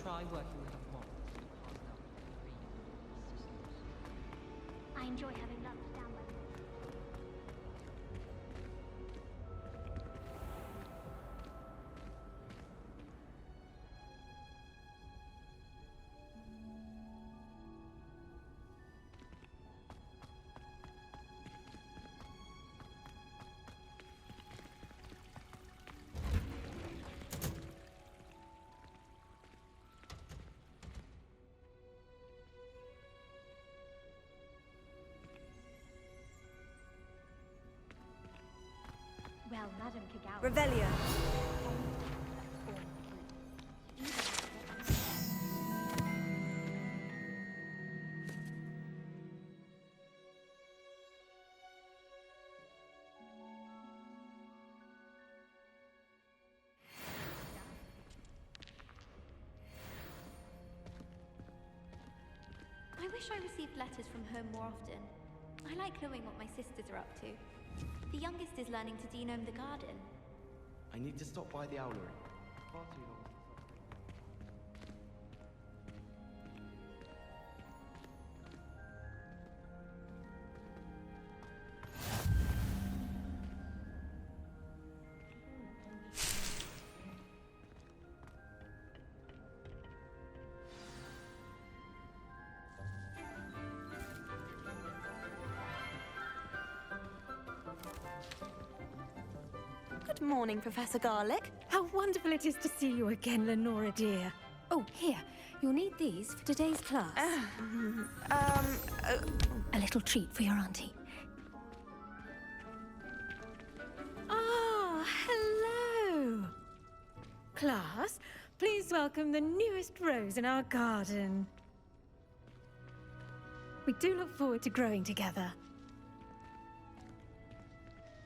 try working with a mob. I enjoy having lunch down by the Well, Madam Kagawa. Revelio. I wish I received letters from home more often. I like knowing what my sisters are up to. The youngest is learning to genome the garden. I need to stop by the owlery. Far too long. Good morning, Professor Garlick. How wonderful it is to see you again, Lenora dear. Oh, here. You'll need these for today's class. A little treat for your auntie. Ah, hello. Class, please welcome the newest rose in our garden. We do look forward to growing together.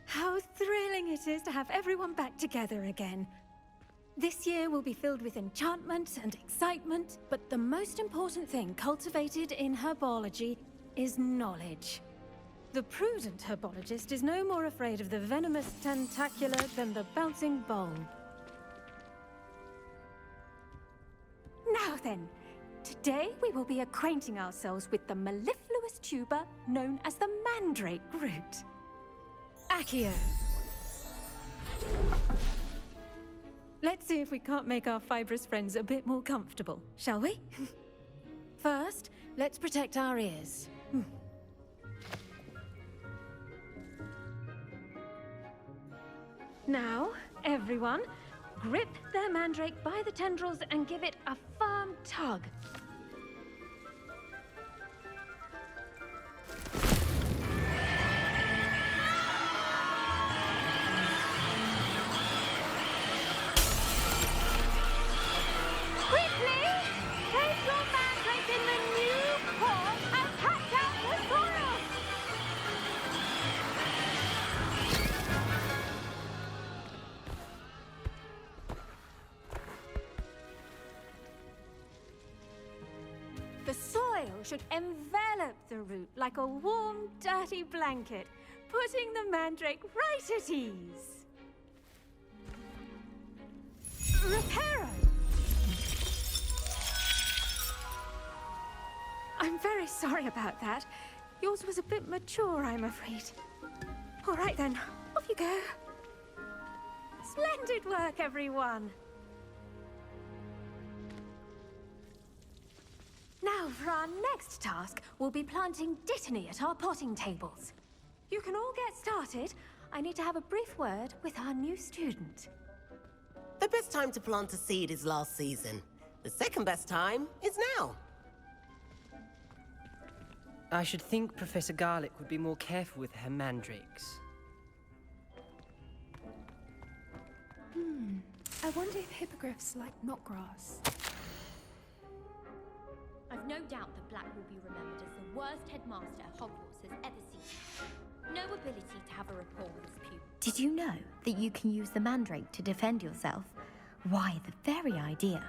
How thrilling it is to have everyone back together again. This year will be filled with enchantment and excitement, but the most important thing cultivated in herbology is knowledge. The prudent herbologist is no more afraid of the venomous tentacular than the bouncing bulb. Now then, today we will be acquainting ourselves with the mellifluous tuber known as the mandrake root. Accio. Let's see if we can't make our fibrous friends a bit more comfortable, shall we? First, let's protect our ears. Now, everyone, grip their mandrake by the tendrils and give it a firm tug. The soil should envelop the root like a warm, dirty blanket, putting the mandrake right at ease. Reparo! I'm very sorry about that. Yours was a bit mature, I'm afraid. All right then, off you go. Splendid work, everyone. Now, for our next task, we'll be planting dittany at our potting tables. You can all get started. I need to have a brief word with our new student. The best time to plant a seed is last season. The second best time is now. I should think Professor Garlick would be more careful with her mandrakes. I wonder if hippogriffs like knotgrass. I've no doubt that Black will be remembered as the worst headmaster Hogwarts has ever seen. No ability to have a rapport with his pupils. Did you know that you can use the mandrake to defend yourself? Why, the very idea.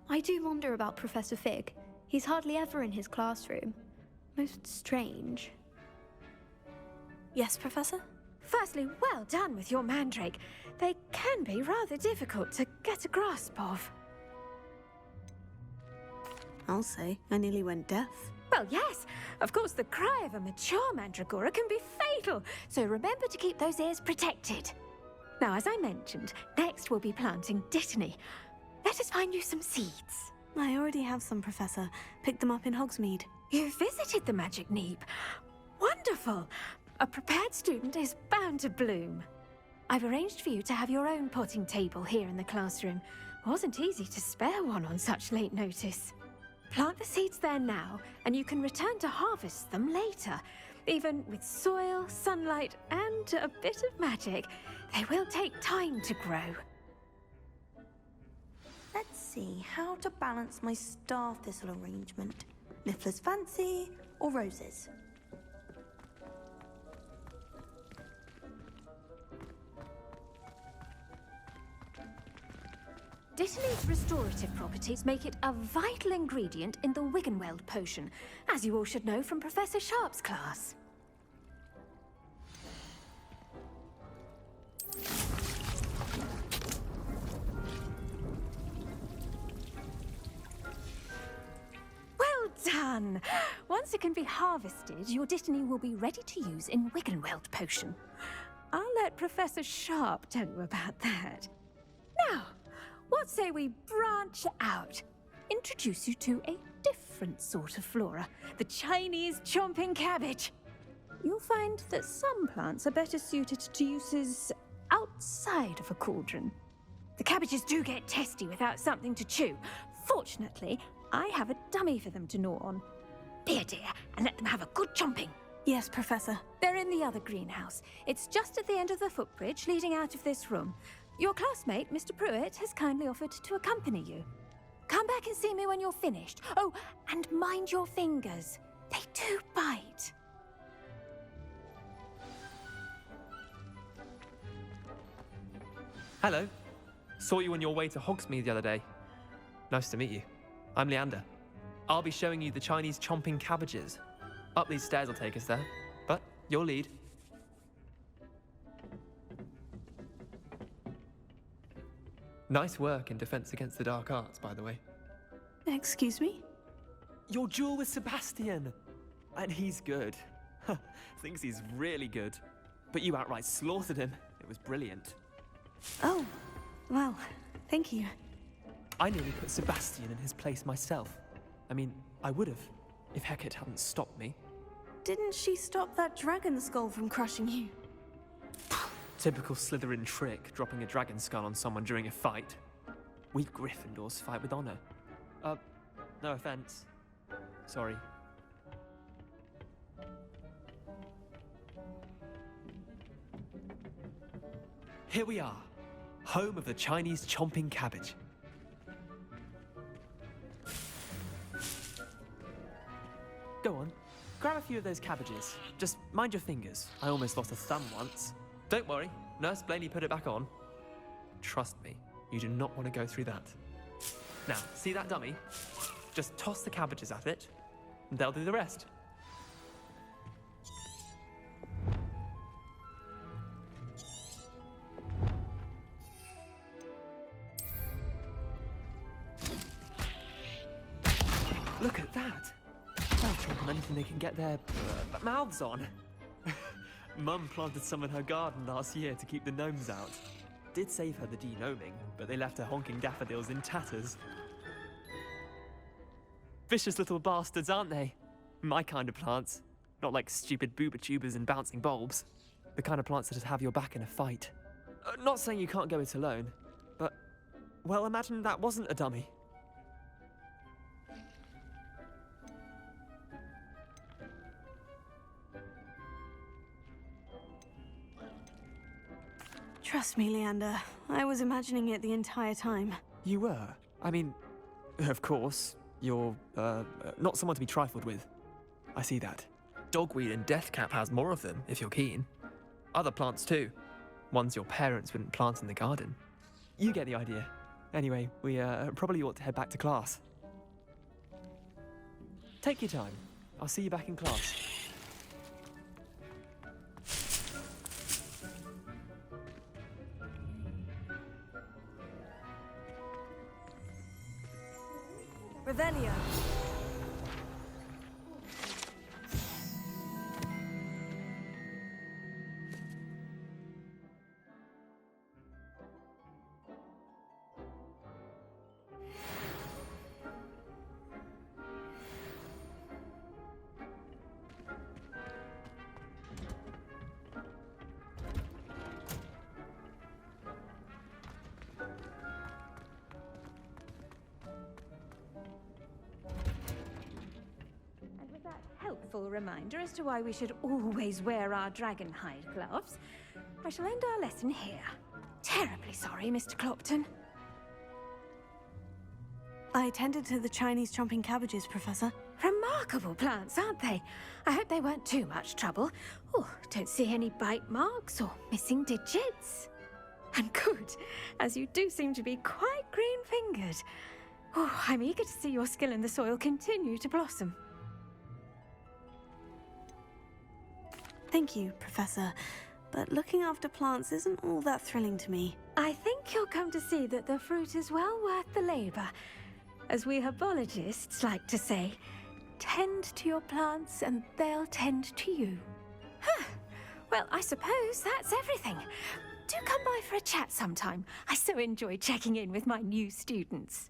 I do wonder about Professor Fig. He's hardly ever in his classroom. Most strange. Yes, Professor? Firstly, well done with your mandrake. They can be rather difficult to get a grasp of. I'll say. I nearly went deaf. Well, yes. Of course, the cry of a mature mandragora can be fatal, so remember to keep those ears protected. Now, as I mentioned, next we'll be planting Dittany. Let us find you some seeds. I already have some, Professor. Picked them up in Hogsmeade. You visited the Magic Neep. Wonderful. A prepared student is bound to bloom. I've arranged for you to have your own potting table here in the classroom. Wasn't easy to spare one on such late notice. Plant the seeds there now, and you can return to harvest them later. Even with soil, sunlight, and a bit of magic, they will take time to grow. Let's see how to balance my star thistle arrangement. Niffler's fancy or roses? Dittany's restorative properties make it a vital ingredient in the Wiggenweld potion, as you all should know from Professor Sharp's class. Well done! Once it can be harvested, your Dittany will be ready to use in Wiggenweld potion. I'll let Professor Sharp tell you about that. Now, what say we branch out? Introduce you to a different sort of flora, the Chinese chomping cabbage. You'll find that some plants are better suited to uses outside of a cauldron. The cabbages do get testy without something to chew. Fortunately, I have a dummy for them to gnaw on. Be a dear and let them have a good chomping. Yes, Professor. They're in the other greenhouse. It's just at the end of the footbridge leading out of this room. Your classmate, Mr. Pruitt, has kindly offered to accompany you. Come back and see me when you're finished. Oh, and mind your fingers. They do bite. Hello. Saw you on your way to Hogsmeade the other day. Nice to meet you. I'm Leander. I'll be showing you the Chinese chomping cabbages. Up these stairs will take us there, but your lead. Nice work in Defense Against the Dark Arts, by the way. Excuse me? Your duel with Sebastian! And he's good. Thinks he's really good. But you outright slaughtered him. It was brilliant. Oh, well, thank you. I nearly put Sebastian in his place myself. I mean, I would have, if Hecate hadn't stopped me. Didn't she stop that dragon skull from crushing you? Typical Slytherin trick, dropping a dragon skull on someone during a fight. We Gryffindors fight with honor. No offense. Sorry. Here we are, home of the Chinese chomping cabbage. Go on, grab a few of those cabbages. Just mind your fingers. I almost lost a thumb once. Don't worry, Nurse Blaney put it back on. Trust me, you do not want to go through that. Now, see that dummy? Just toss the cabbages at it, and they'll do the rest. Look at that! They'll chomp on anything they can get their mouths on. Mum planted some in her garden last year to keep the gnomes out. Did save her the de-gnoming, but they left her honking daffodils in tatters. Vicious little bastards, aren't they? My kind of plants. Not like stupid booba tubers and bouncing bulbs. The kind of plants that just have your back in a fight. Not saying you can't go it alone, but, well, imagine that wasn't a dummy. Trust me, Leander. I was imagining it the entire time. You were? I mean, of course, you're, not someone to be trifled with. I see that. Dogweed and Deathcap has more of them, if you're keen. Other plants too. Ones your parents wouldn't plant in the garden. You get the idea. Anyway, we, probably ought to head back to class. Take your time. I'll see you back in class. Revelio. Helpful reminder as to why we should always wear our dragonhide gloves, I shall end our lesson here. Terribly sorry, Mr. Clopton. I attended to the Chinese chomping cabbages, Professor. Remarkable plants, aren't they? I hope they weren't too much trouble. Oh, don't see any bite marks or missing digits. And good, as you do seem to be quite green-fingered. Oh, I'm eager to see your skill in the soil continue to blossom. Thank you, Professor. But looking after plants isn't all that thrilling to me. I think you'll come to see that the fruit is well worth the labor. As we herbologists like to say, tend to your plants and they'll tend to you. Huh. Well, I suppose that's everything. Do come by for a chat sometime. I so enjoy checking in with my new students.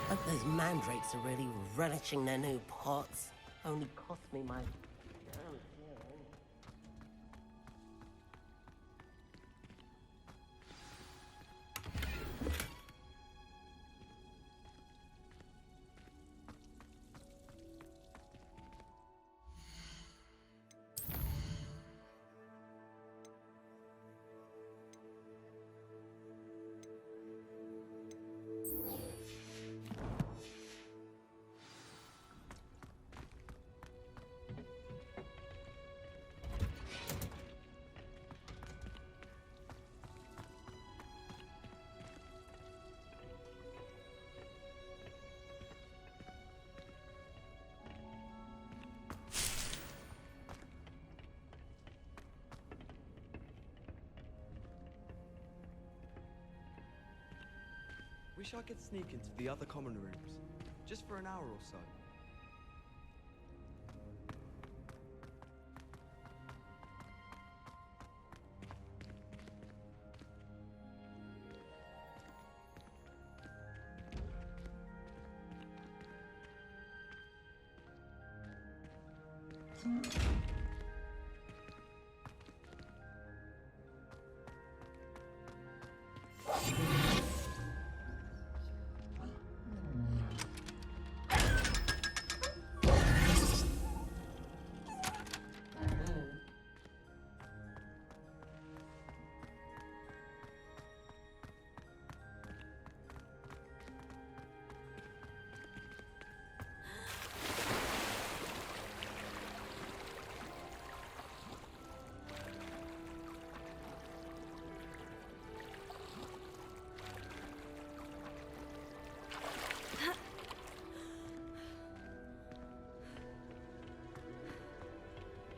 Hope those mandrakes are really relishing their new pots. Only cost me my... Wish I could sneak into the other common rooms, just for an hour or so.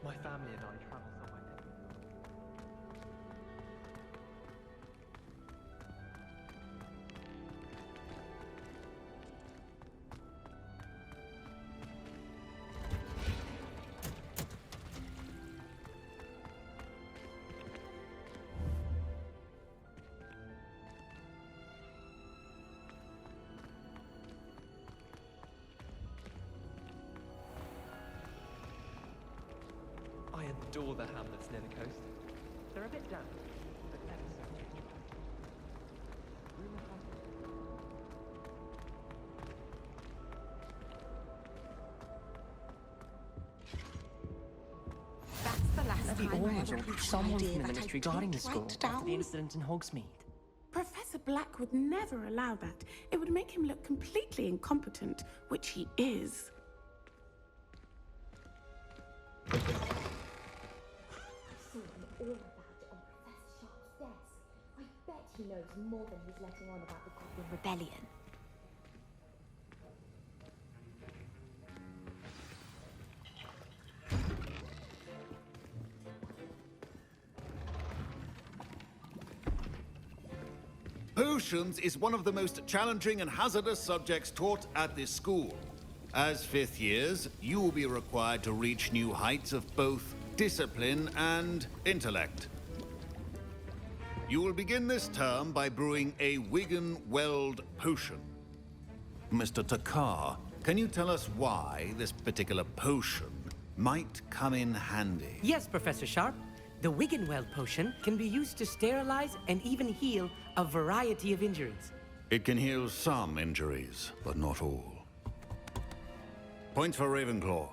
My family and I travel somewhere next. I adore the hamlets near the coast. They're a bit damp, but ever so picturesque. Rumour has That's the last time I ever heard someone from the ministry guarding the school after the incident in Hogsmeade. Professor Black would never allow that. It would make him look completely incompetent, which he is. All about it on Professor Sharp's desk. I bet he knows more than he's letting on about the Goblin Rebellion. Potions is one of the most challenging and hazardous subjects taught at this school. As fifth years, you will be required to reach new heights of both discipline and intellect. You will begin this term by brewing a Wiggenweld potion. Mr. Takar, can you tell us why this particular potion might come in handy? Yes, Professor Sharp. The Wiggenweld potion can be used to sterilize and even heal a variety of injuries. It can heal some injuries, but not all. Point for Ravenclaw.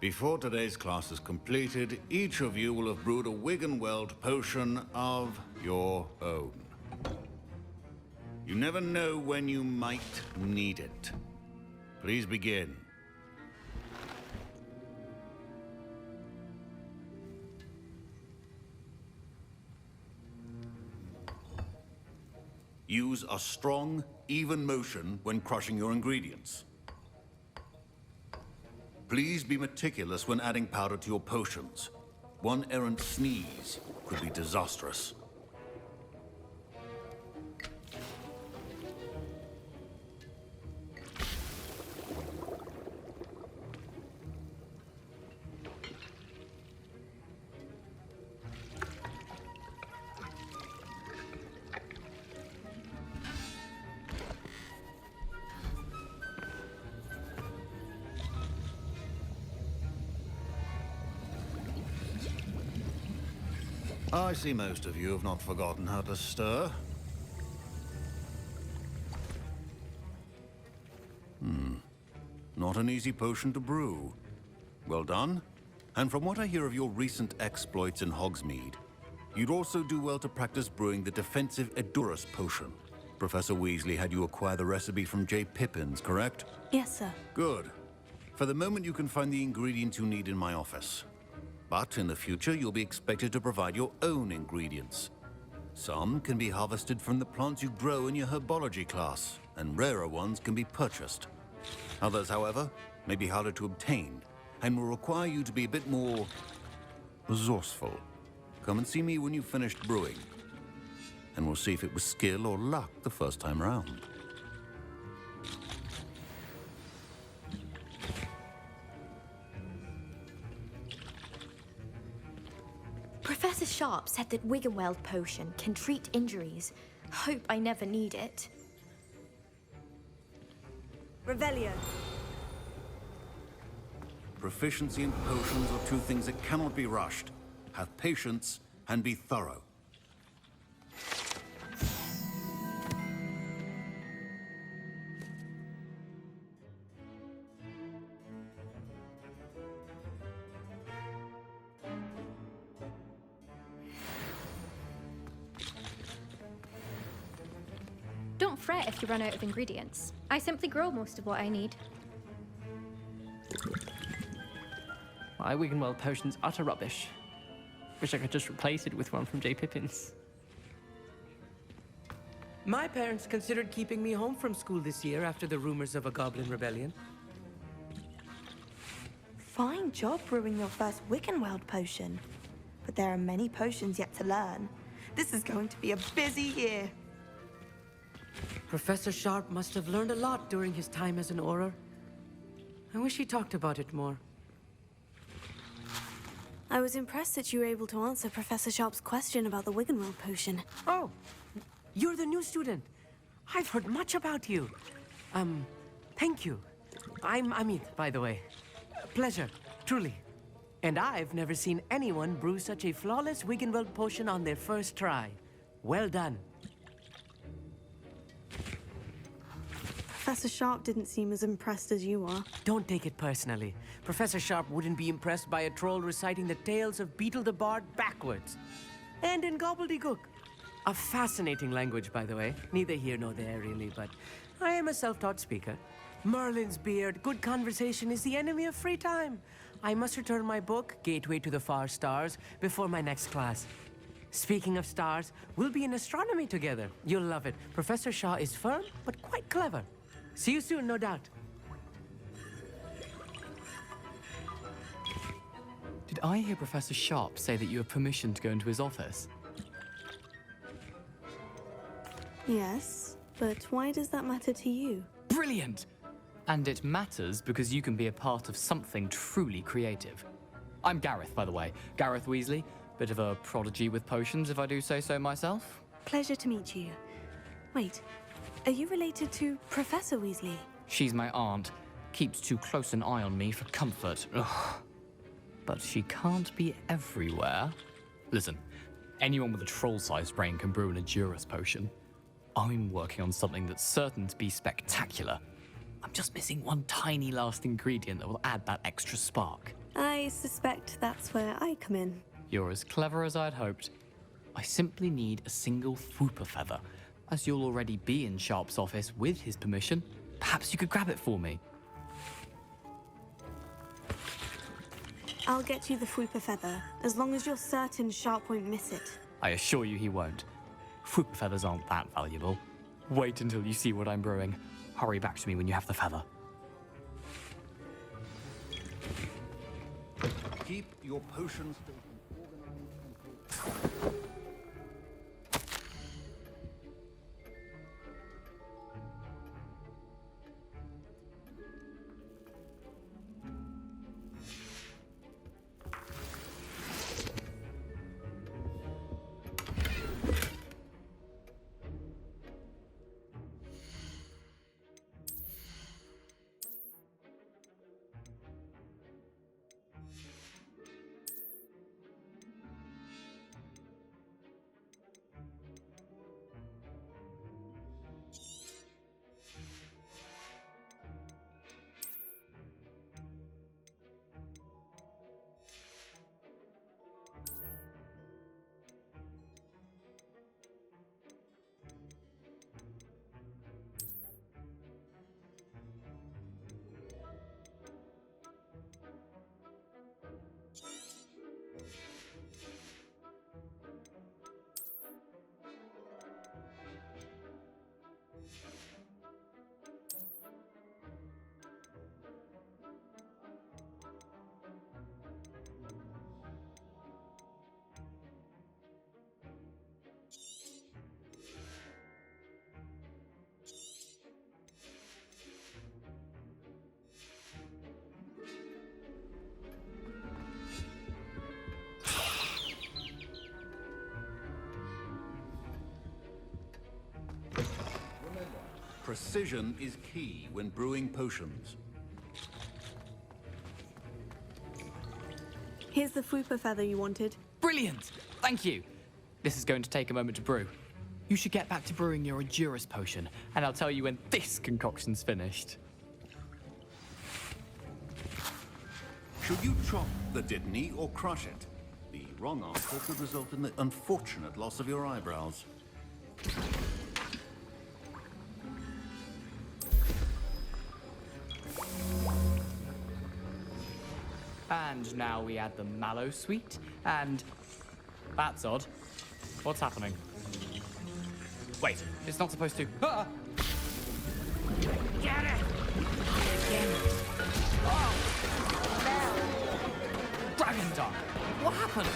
Before today's class is completed, each of you will have brewed a Wiggenweld potion of your own. You never know when you might need it. Please begin. Use a strong, even motion when crushing your ingredients. Please be meticulous when adding powder to your potions. One errant sneeze could be disastrous. I see most of you have not forgotten how to stir. Not an easy potion to brew. Well done. And from what I hear of your recent exploits in Hogsmeade, you'd also do well to practice brewing the defensive Edurus potion. Professor Weasley had you acquire the recipe from J. Pippin's, correct? Yes, sir. Good. For the moment, you can find the ingredients you need in my office. But in the future, you'll be expected to provide your own ingredients. Some can be harvested from the plants you grow in your herbology class, and rarer ones can be purchased. Others, however, may be harder to obtain, and will require you to be a bit more resourceful. Come and see me when you've finished brewing, and we'll see if it was skill or luck the first time round. Professor Sharp said that Wiggenweld potion can treat injuries. Hope I never need it. Revelio. Proficiency in potions are two things that cannot be rushed. Have patience and be thorough. Don't fret if you run out of ingredients. I simply grow most of what I need. My Wiggenweld potion's utter rubbish. Wish I could just replace it with one from J. Pippin's. My parents considered keeping me home from school this year after the rumors of a goblin rebellion. Fine job brewing your first Wiggenweld potion. But there are many potions yet to learn. This is going to be a busy year. Professor Sharp must have learned a lot during his time as an Auror. I wish he talked about it more. I was impressed that you were able to answer Professor Sharp's question about the Wiggenweld potion. Oh, you're the new student. I've heard much about you. Thank you. I'm Amit, by the way. Pleasure, truly. And I've never seen anyone brew such a flawless Wiggenweld potion on their first try. Well done. Professor Sharp didn't seem as impressed as you are. Don't take it personally. Professor Sharp wouldn't be impressed by a troll reciting the tales of Beetle the Bard backwards. And in gobbledygook. A fascinating language, by the way. Neither here nor there, really, but I am a self-taught speaker. Merlin's beard, good conversation is the enemy of free time. I must return my book, Gateway to the Far Stars, before my next class. Speaking of stars, we'll be in astronomy together. You'll love it. Professor Shaw is firm, but quite clever. See you soon, no doubt. Did I hear Professor Sharp say that you have permission to go into his office? Yes, but why does that matter to you? Brilliant! And it matters because you can be a part of something truly creative. I'm Gareth, by the way. Gareth Weasley. Bit of a prodigy with potions, if I do say so myself. Pleasure to meet you. Wait, are you related to Professor Weasley? She's my aunt. Keeps too close an eye on me for comfort. Ugh. But she can't be everywhere. Listen, anyone with a troll-sized brain can brew an Adurus potion. I'm working on something that's certain to be spectacular. I'm just missing one tiny last ingredient that will add that extra spark. I suspect that's where I come in. You're as clever as I'd hoped. I simply need a single Fwooper feather. As you'll already be in Sharp's office with his permission, perhaps you could grab it for me. I'll get you the Fwooper feather, as long as you're certain Sharp won't miss it. I assure you he won't. Fwooper feathers aren't that valuable. Wait until you see what I'm brewing. Hurry back to me when you have the feather. Keep your potions organized. Precision is key when brewing potions. Here's the Fwooper feather you wanted. Brilliant! Thank you. This is going to take a moment to brew. You should get back to brewing your Adurus potion, and I'll tell you when this concoction's finished. Should you chop the Dittany or crush it? The wrong answer could result in the unfortunate loss of your eyebrows. And now we add the mallow sweet, and... That's odd. What's happening? Wait, it's not supposed to... Ah! Get it! Oh! Dragon Dunk! What happened?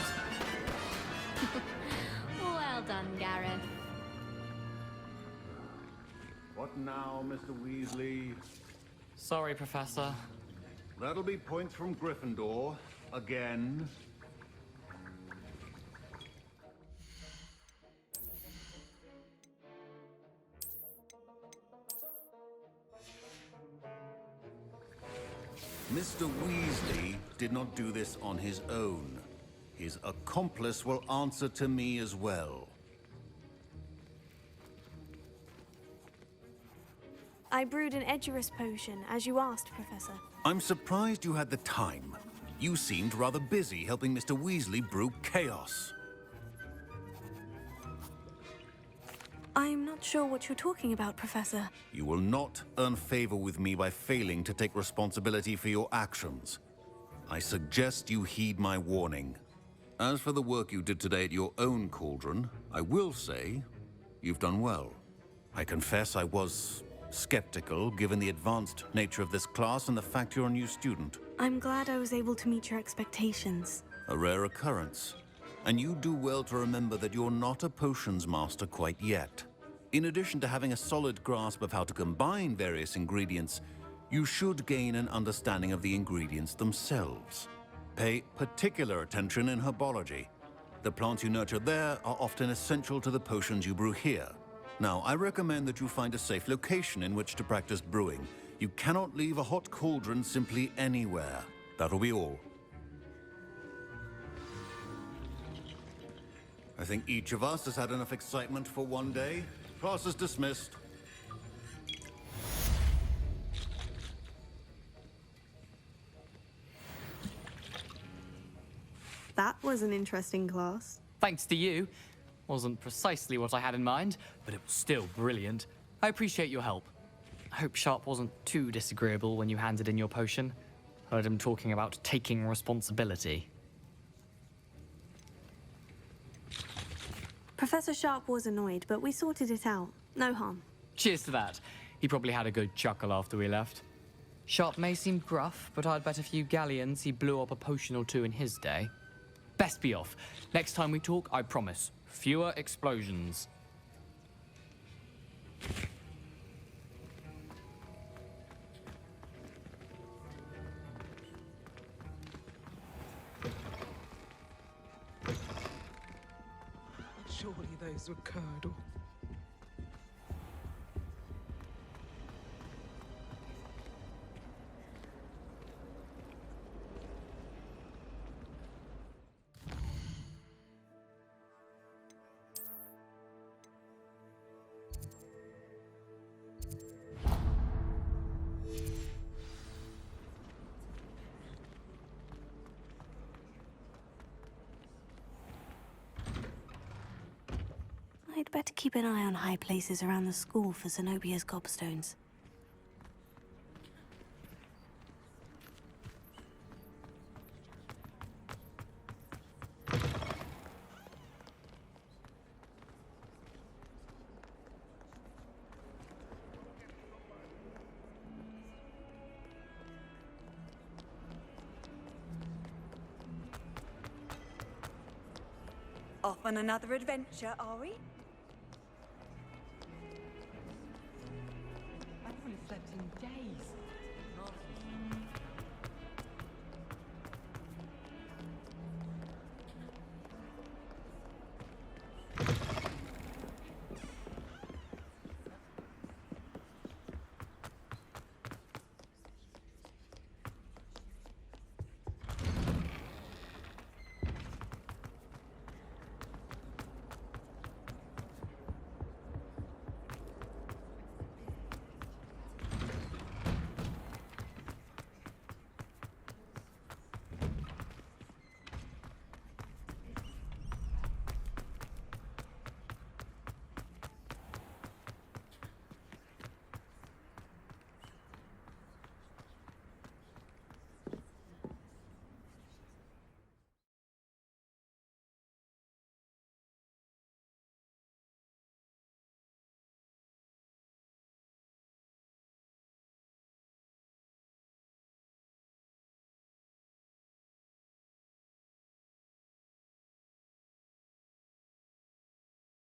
Well done, Gareth. What now, Mr. Weasley? Sorry, Professor. That'll be points from Gryffindor. Again. Mr. Weasley did not do this on his own. His accomplice will answer to me as well. I brewed an Edurus potion, as you asked, Professor. I'm surprised you had the time. You seemed rather busy helping Mr. Weasley brew chaos. I'm not sure what you're talking about, Professor. You will not earn favor with me by failing to take responsibility for your actions. I suggest you heed my warning. As for the work you did today at your own cauldron, I will say you've done well. I confess I was skeptical, given the advanced nature of this class and the fact you're a new student. I'm glad I was able to meet your expectations. A rare occurrence. And you do well to remember that you're not a potions master quite yet. In addition to having a solid grasp of how to combine various ingredients, you should gain an understanding of the ingredients themselves. Pay particular attention in herbology. The plants you nurture there are often essential to the potions you brew here. Now, I recommend that you find a safe location in which to practice brewing. You cannot leave a hot cauldron simply anywhere. That'll be all. I think each of us has had enough excitement for one day. Class is dismissed. That was an interesting class. Thanks to you. Wasn't precisely what I had in mind, but it was still brilliant. I appreciate your help. I hope Sharp wasn't too disagreeable when you handed in your potion. Heard him talking about taking responsibility. Professor Sharp was annoyed, but we sorted it out. No harm. Cheers to that. He probably had a good chuckle after we left. Sharp may seem gruff, but I'd bet a few galleons he blew up a potion or two in his day. Best be off. Next time we talk, I promise, fewer explosions. Surely those were curdle. I'd better keep an eye on high places around the school for Zenobia's gobstones. Off on another adventure, are we?